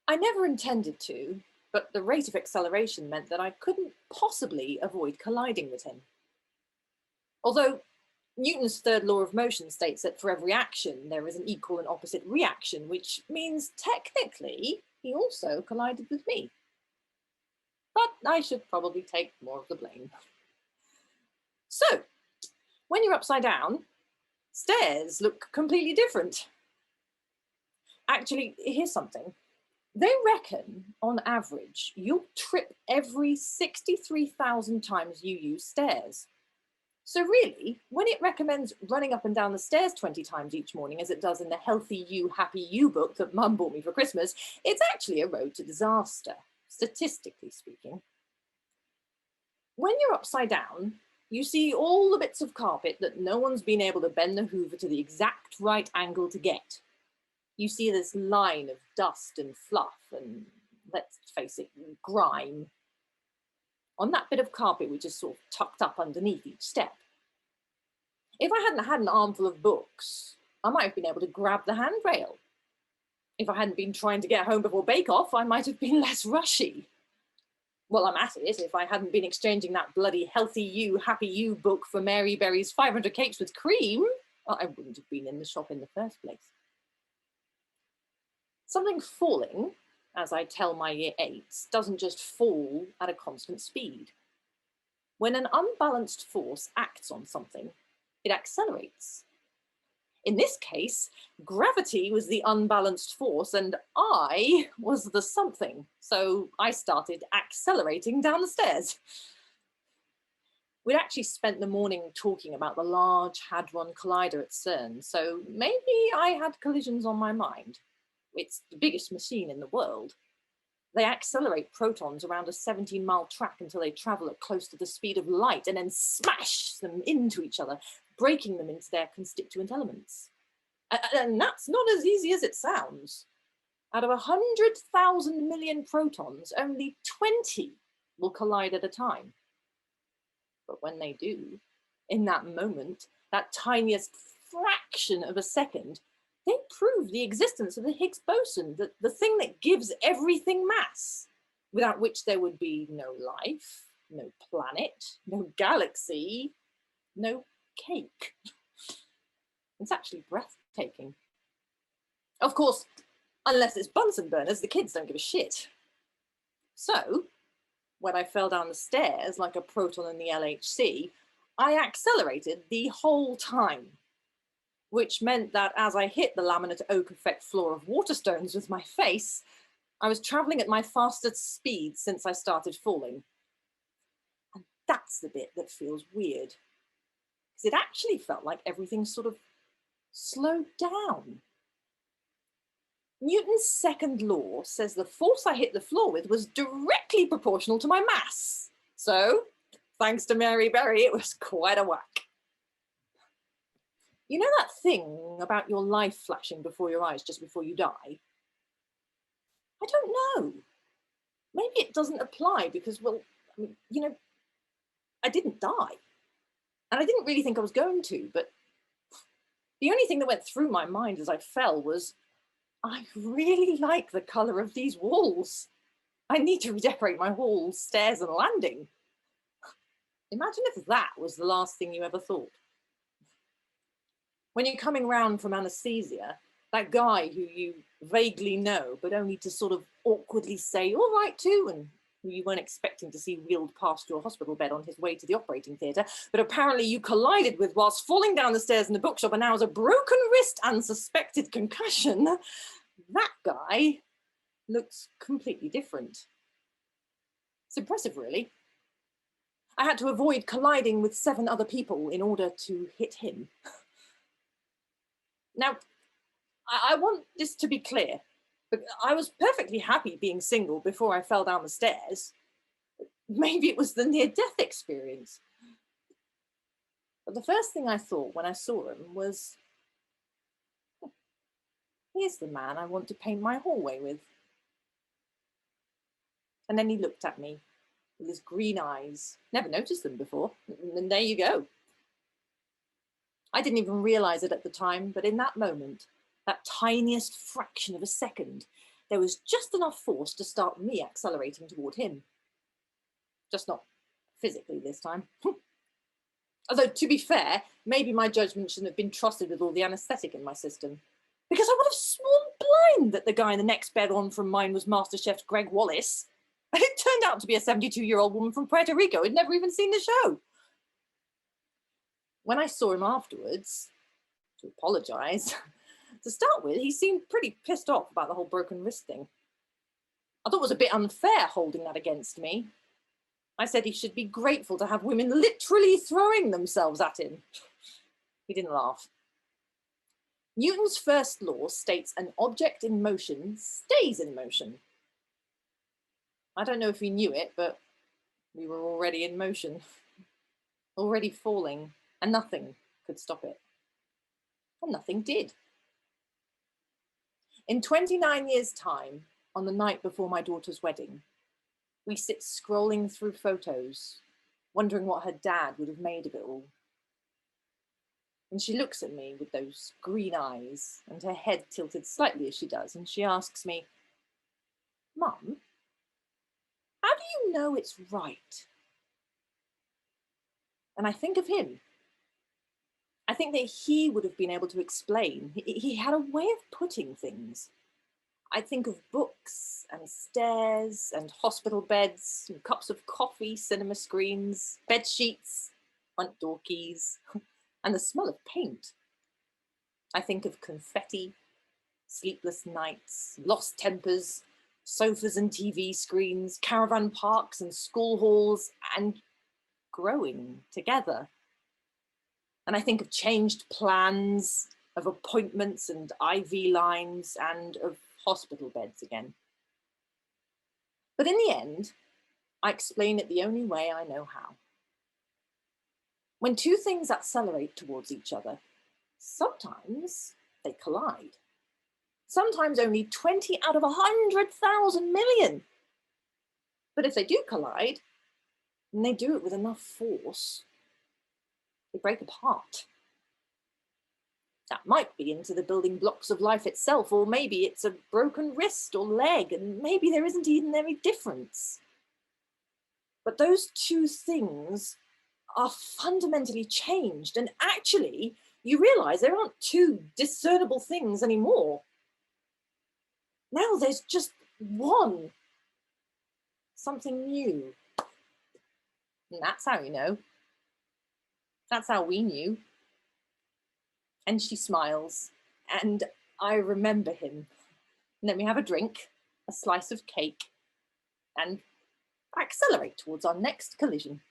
I never intended to, but the rate of acceleration meant that I couldn't possibly avoid colliding with him. Although Newton's third law of motion states that for every action there is an equal and opposite reaction, which means technically he also collided with me. But I should probably take more of the blame. So, when you're upside down, stairs look completely different. Actually, here's something. They reckon, on average, you'll trip every 63,000 times you use stairs. So really, when it recommends running up and down the stairs 20 times each morning, as it does in the Healthy You, Happy You book that Mum bought me for Christmas, it's actually a road to disaster, statistically speaking. When you're upside down, you see all the bits of carpet that no one's been able to bend the hoover to the exact right angle to get. You see this line of dust and fluff and, let's face it, grime on that bit of carpet which is sort of tucked up underneath each step. If I hadn't had an armful of books, I might have been able to grab the handrail. If I hadn't been trying to get home before bake-off, I might have been less rushy. Well, I'm at it. If I hadn't been exchanging that bloody Healthy You, Happy You book for Mary Berry's 500 Cakes with Cream, I wouldn't have been in the shop in the first place. Something falling, as I tell my year 8s, doesn't just fall at a constant speed. When an unbalanced force acts on something, it accelerates. In this case, gravity was the unbalanced force and I was the something, so I started accelerating down the stairs. We'd actually spent the morning talking about the Large Hadron Collider at CERN, so maybe I had collisions on my mind. It's the biggest machine in the world. They accelerate protons around a 17-mile track until they travel at close to the speed of light and then smash them into each other, breaking them into their constituent elements. And that's not as easy as it sounds. Out of 100,000 million protons, only 20 will collide at a time. But when they do, in that moment, that tiniest fraction of a second, they prove the existence of the Higgs boson, the thing that gives everything mass, without which there would be no life, no planet, no galaxy, no cake. It's actually breathtaking. Of course, unless it's Bunsen burners, the kids don't give a shit. So, when I fell down the stairs like a proton in the LHC, I accelerated the whole time, which meant that as I hit the laminate oak effect floor of Waterstones with my face, I was traveling at my fastest speed since I started falling. And that's the bit that feels weird, because it actually felt like everything sort of slowed down. Newton's second law says the force I hit the floor with was directly proportional to my mass. So, thanks to Mary Berry, it was quite a whack. You know that thing about your life flashing before your eyes just before you die? I don't know. Maybe it doesn't apply because, well, I mean, you know, I didn't die. And I didn't really think I was going to, but the only thing that went through my mind as I fell was, I really like the colour of these walls. I need to redecorate my halls, stairs and landing. Imagine if that was the last thing you ever thought. When you're coming round from anaesthesia, that guy who you vaguely know, but only to sort of awkwardly say, all right to, and who you weren't expecting to see wheeled past your hospital bed on his way to the operating theatre, but apparently you collided with whilst falling down the stairs in the bookshop and now has a broken wrist and suspected concussion, that guy looks completely different. It's impressive, really. I had to avoid colliding with 7 other people in order to hit him. Now, I want this to be clear. I was perfectly happy being single before I fell down the stairs. Maybe it was the near-death experience. But the first thing I thought when I saw him was, here's the man I want to paint my hallway with. And then he looked at me with his green eyes. Never noticed them before. And there you go. I didn't even realize it at the time, but in that moment, that tiniest fraction of a second, there was just enough force to start me accelerating toward him. Just not physically this time. Although, to be fair, maybe my judgment shouldn't have been trusted with all the anaesthetic in my system. Because I would have sworn blind that the guy in the next bed on from mine was MasterChef's Greg Wallace. And it turned out to be a 72-year-old woman from Puerto Rico who'd never even seen the show. When I saw him afterwards, to apologise, to start with, he seemed pretty pissed off about the whole broken wrist thing. I thought it was a bit unfair holding that against me. I said he should be grateful to have women literally throwing themselves at him. He didn't laugh. Newton's first law states an object in motion stays in motion. I don't know if he knew it, but we were already in motion, already falling, and nothing could stop it. And nothing did. In 29 years' time, on the night before my daughter's wedding, we sit scrolling through photos, wondering what her dad would have made of it all. And she looks at me with those green eyes and her head tilted slightly as she does, and she asks me, "Mum, how do you know it's right?" And I think of him. I think that he would have been able to explain. He had a way of putting things. I think of books and stairs and hospital beds and cups of coffee, cinema screens, bed sheets, front door keys, and the smell of paint. I think of confetti, sleepless nights, lost tempers, sofas and TV screens, caravan parks and school halls, and growing together. And I think of changed plans, of appointments and IV lines, and of hospital beds again. But in the end, I explain it the only way I know how. When two things accelerate towards each other, sometimes they collide. Sometimes only 20 out of 100,000 million. But if they do collide, and they do it with enough force, they break apart. That might be into the building blocks of life itself, or maybe it's a broken wrist or leg, and maybe there isn't even any difference. But those two things are fundamentally changed, and actually, you realize there aren't two discernible things anymore. Now there's just one, something new. And that's how you know. That's how we knew. And she smiles, and I remember him. And then we have a drink, a slice of cake, and accelerate towards our next collision.